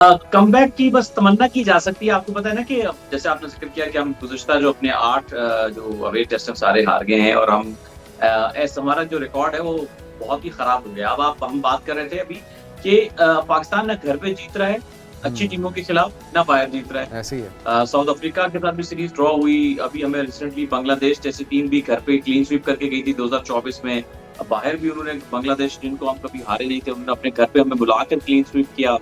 Comeback की बस तमन्ना की जा सकती है। आपको पता है ना कि जैसे आपने ज़िक्र किया कि हम गुज़िश्ता जो अपने 8 जो अवे टेस्ट हैं सारे हार गए हैं और हम हमारा जो रिकॉर्ड है वो बहुत ही खराब हो गया। अब आप हम बात कर रहे थे अभी कि पाकिस्तान ना घर पे जीत रहा है अच्छी हुँ, टीमों के खिलाफ, ना बाहर जीत रहा है। ऐसे ही है। साउथ अफ्रीका के साथ भी सीरीज़ ड्रॉ हुई, अभी हमें रिसेंटली बांग्लादेश जैसी टीम भी घर पे क्लीन स्वीप करके गई थी 2024 में। बाहर भी उन्होंने बांग्लादेश जिनको हम कभी हारे नहीं थे, उन्होंने अपने घर पे हमें बुलाकर क्लीन स्वीप किया।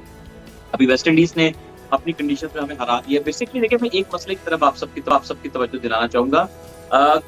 अभी वेस्ट इंडीज ने अपनी कंडीशन में हमें हरा दिया। बेसिकली देखिए मैं एक मसले की तरफ आप सबकी तवज्जो दिलाना चाहूँगा।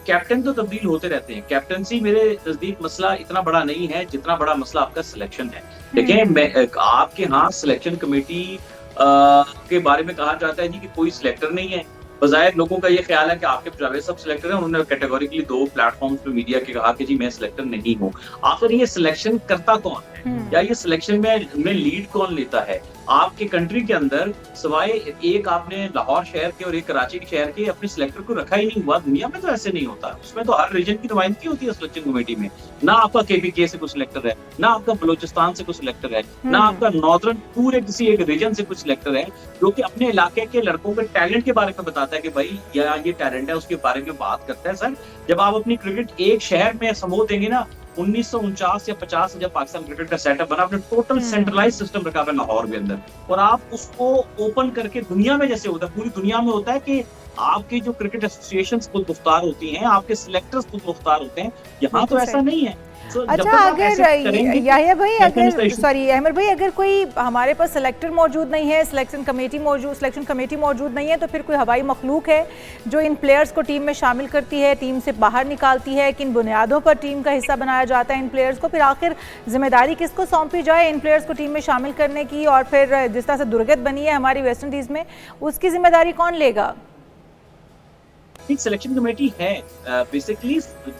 कैप्टन तो तब्दील होते रहते हैं। कैप्टनसी मेरे नज़दीक मसला इतना बड़ा नहीं है, जितना बड़ा मसला आपका सिलेक्शन है। देखिए हुँ। मैं आपके यहाँ सिलेक्शन कमेटी के बारे में कहा जाता है जी कि कोई सिलेक्टर नहीं है। बज़ाहिर लोगों का ये ख़्याल है कि आकिब जावेद साहब सिलेक्टर हैं। उन्होंने कैटेगोरिकली 2 प्लेटफ़ॉर्म्स पे मीडिया के कहा कि जी मैं सिलेक्टर नहीं हूँ। आखिर ये सिलेक्शन करता कौन है? या हुँ। ये सिलेक्शन में लीड कौन लेता है? आपके कंट्री के अंदर सिवाय एक आपने लाहौर शहर के और एक कराची के शहर के अपने सिलेक्टर को रखा ही नहीं हुआ। दुनिया में तो ऐसे नहीं होता। उसमें तो हर रीजन की नुमाइंदगी होती है सिलेक्शन कमेटी में। ना आपका केपीके से कोई सिलेक्टर है, ना आपका बलूचिस्तान से कोई सिलेक्टर है, ना हुँ। आपका नॉर्दर्न पूरे किसी एक रीजन से कुछ सिलेक्टर है, जो कि अपने इलाके के लड़कों के टैलेंट के बारे में बताता है कि भाई ये टैलेंट है, उसके बारे में बात करता है। सर, जब आप अपनी क्रिकेट एक शहर में समूह देंगे ना 1949 या 50 से जब पाकिस्तान क्रिकेट का सेटअप बना, आपने टोटल हुँ। सेंट्रलाइज़ सिस्टम रखा हुआ है लाहौर के अंदर और आप उसको ओपन करके दुनिया में जैसे होता है, पूरी दुनिया में होता है कि आपकी जो क्रिकेट एसोसिएशंस खुद मुख्तार होती हैं, आपके सिलेक्टर्स खुद मुख्तार होते हैं। यहाँ तो बिल्कुल ऐसा सही। नहीं है। सो जब अच्छा, तक आप अगर ऐसे करेंगे तो याहिया भाई, सिलेक्शन इज़ द अगर इश्यू। सॉरी अहमद भाई, अगर कोई हमारे पास सिलेक्टर मौजूद नहीं है, सिलेक्शन कमेटी मौजूद नहीं है, तो फिर कोई हवाई मखलूक है जो इन प्लेयर्स को टीम में शामिल करती है, टीम से बाहर निकालती है, किन बुनियादों पर टीम का हिस्सा बनाया जाता है इन प्लेयर्स को, फिर आखिर जिम्मेदारी किसको सौंपी जाए इन प्लेयर्स को टीम में शामिल करने की, और फिर जिस तरह से दुर्गत बनी है हमारी वेस्ट इंडीज़ में, उसकी जिम्मेदारी कौन लेगा? एक सिलेक्शन कमेटी है। बेसिकली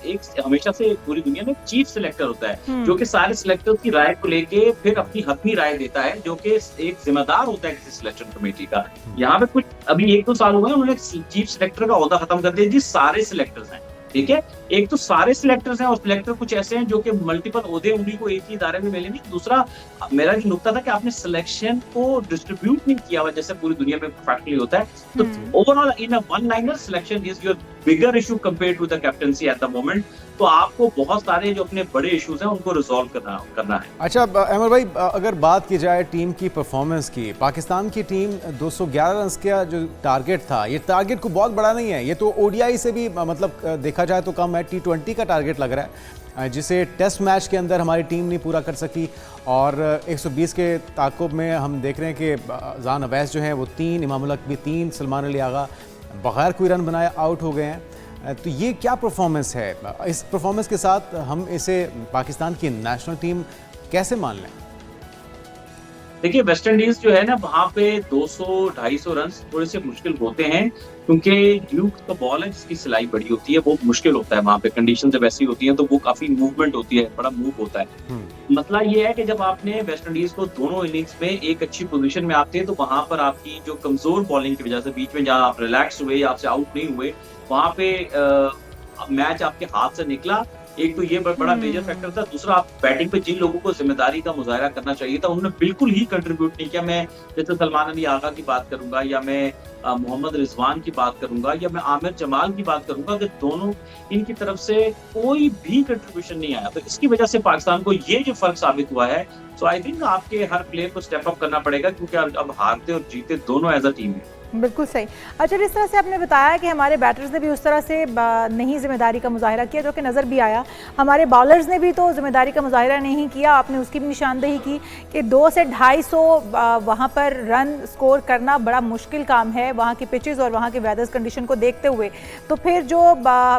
एक हमेशा से पूरी दुनिया में चीफ सिलेक्टर होता है, जो हुँ। कि सारे सिलेक्टर्स की राय को लेके फिर अपनी हतमी राय देता है, जो कि एक जिम्मेदार होता है किसी सिलेक्शन कमेटी का। हुँ, यहाँ पे कुछ अभी 1-2 साल हुए हैं, उन्होंने चीफ सिलेक्टर का ओहदा खत्म कर दिया जी, सारे सिलेक्टर्स हैं, ठीक है? एक तो सारे सिलेक्टर्स हैं और सिलेक्टर कुछ ऐसे हैं जो कि मल्टीपल ओहदे उन्हीं को एक ही इदारे में मिलेंगे। दूसरा मेरा जो नुकता था कि आपने सिलेक्शन को डिस्ट्रीब्यूट नहीं किया हुआ जैसे पूरी दुनिया में परफेक्टली होता है। तो हुँ। Overall in a one liner selection is your bigger issue compared to the captaincy at the moment. तो आपको बहुत सारे जो अपने बड़े इश्यूज हैं उनको रिजॉल्व करना है। अच्छा अहमद भाई, अगर बात की जाए टीम की परफॉर्मेंस की, पाकिस्तान की टीम 211 रन्स का जो टारगेट था, ये टारगेट को बहुत बड़ा नहीं है। ये तो ओडीआई से भी मतलब देखा जाए तो कम है। टी20 का टारगेट लग रहा है, जिसे टेस्ट मैच के अंदर हमारी टीम नहीं पूरा कर सकी। और 120 के ताक़ुब में हम देख रहे हैं कि जान अवैस जो है वो 3, इमाम उल हक भी 3, सलमान अली आगा बगैर कोई रन बनाए आउट हो गए हैं। तो ये क्या परफॉर्मेंस है? इस परफॉर्मेंस के साथ हम इसे पाकिस्तान की नेशनल टीम कैसे मान लें? देखिए वेस्ट इंडीज जो है ना वहाँ पे 200-250 रन थोड़े से मुश्किल होते हैं क्योंकि ड्यूक का बॉल है जिसकी सिलाई बड़ी होती है, वो मुश्किल होता है वहाँ पे। कंडीशन जब ऐसी होती है तो वो काफी मूवमेंट होती है, बड़ा मूव होता है। हुँ, मसला ये है कि जब आपने वेस्ट इंडीज को दोनों इनिंग्स में एक अच्छी पोजीशन में आते हैं तो वहां पर आपकी जो कमजोर बॉलिंग की वजह से बीच में जहाँ आप रिलैक्स हुए या आपसे आउट नहीं हुए, वहां पे मैच आपके हाथ से निकला। एक तो ये बड़ा मेजर फैक्टर था। दूसरा, आप बैटिंग पे जिन लोगों को जिम्मेदारी का मुजाहरा करना चाहिए था उन्होंने बिल्कुल ही कंट्रीब्यूट नहीं किया। मैं जैसे सलमान अली आगा की बात करूंगा या मैं मोहम्मद रिजवान की बात करूंगा या मैं आमिर जमाल की बात करूंगा कि दोनों इनकी तरफ से कोई भी कंट्रीब्यूशन नहीं आया। तो इसकी वजह से पाकिस्तान को ये जो फर्क साबित हुआ है, सो आई थिंक आपके हर प्लेयर को स्टेप अप करना पड़ेगा क्योंकि अब हारते और जीते दोनों एज अ टीम है। बिल्कुल सही। अच्छा, जिस तरह से आपने बताया कि हमारे बैटर्स ने भी उस तरह से नहीं ज़िम्मेदारी का मुज़ाहिरा किया, जो कि नज़र भी आया। हमारे बॉलर्स ने भी तो ज़िम्मेदारी का मुज़ाहिरा नहीं किया। आपने उसकी भी निशानदेही की कि 200 से 250 वहाँ पर रन स्कोर करना बड़ा मुश्किल काम है वहाँ की पिचेज़ और वहाँ के वेदर्स कंडीशन को देखते हुए। तो फिर जो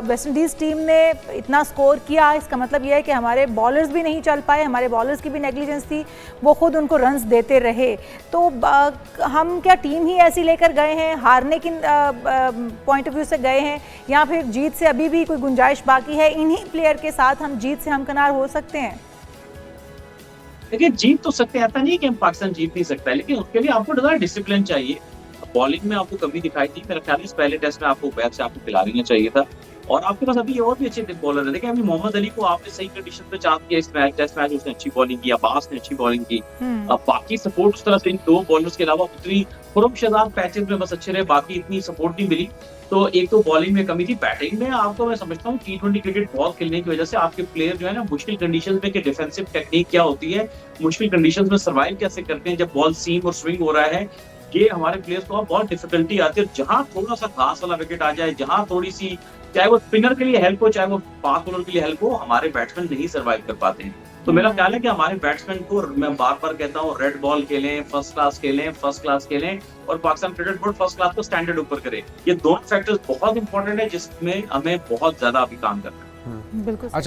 वेस्ट इंडीज़ टीम ने इतना स्कोर किया, इसका मतलब ये है कि हमारे बॉलर्स भी नहीं चल पाए, हमारे बॉलर्स की भी नेग्लिजेंस थी, वो खुद उनको रन्स देते रहे। तो हम क्या टीम ही ऐसी लेकर गए हैं, हारने की पॉइंट ऑफ व्यू से गए हैं, या फिर जीत से अभी भी कोई गुंजाइश बाकी है? इन्हीं प्लेयर के साथ हम जीत से हमकिनार हो सकते हैं? देखिए जीत तो सकते हैं, ऐसा नहीं है कि हम पाकिस्तान जीत नहीं सकता है, लेकिन उसके लिए आपको ज़्यादा डिसिप्लिन चाहिए। बॉलिंग में आपको कमी दिखाई थी, मेरा ख्याल है इस पहले टेस्ट में आपको बैट से आपको खिलाना चाहिए था और आपके पास अभी और भी अच्छे बॉलर है। देखिए अभी मोहम्मद अली को आपने सही कंडीशन पे चांस किया, इस मैच टेस्ट मैच उसने अच्छी बॉलिंग की, अब्बास ने अच्छी बॉलिंग की। अब बाकी सपोर्ट उस तरह से इन 2 बॉलर्स के अलावा उतनी खुरम शहजाद पैचेस में बस अच्छे रहे, बाकी इतनी सपोर्ट नहीं मिली। तो एक तो बॉलिंग में कमी थी, बैटिंग में आपको मैं समझता हूँ T20 क्रिकेट बहुत खेलने की वजह से आपके प्लेयर जो है ना मुश्किल कंडीशंस में कि डिफेंसिव टेक्निक क्या होती है, मुश्किल कंडीशंस में सर्वाइव कैसे करते हैं जब बॉल सीम और स्विंग हो रहा है, ये हमारे प्लेयर्स को बहुत डिफिकल्टी आती है। जहां थोड़ा सा घास वाला विकेट आ जाए, जहां थोड़ी सी चाहे वो स्पिनर के लिए हेल्प हो, चाहे वो फास्ट बॉलर के लिए हेल्प हो, हमारे बैट्समैन नहीं सर्वाइव कर पाते हैं। तो मेरा ख्याल है कि हमारे बैट्समैन को मैं बार-बार कहता हूँ रेड बॉल खेलें, फर्स्ट क्लास खेलें और Pakistan cricket board first class को स्टैंडर्ड ऊपर करे। ये दोनों फैक्टर्स बहुत इंपॉर्टेंट है जिसमें हमें बहुत ज्यादा अभी काम करना है। बिल्कुल।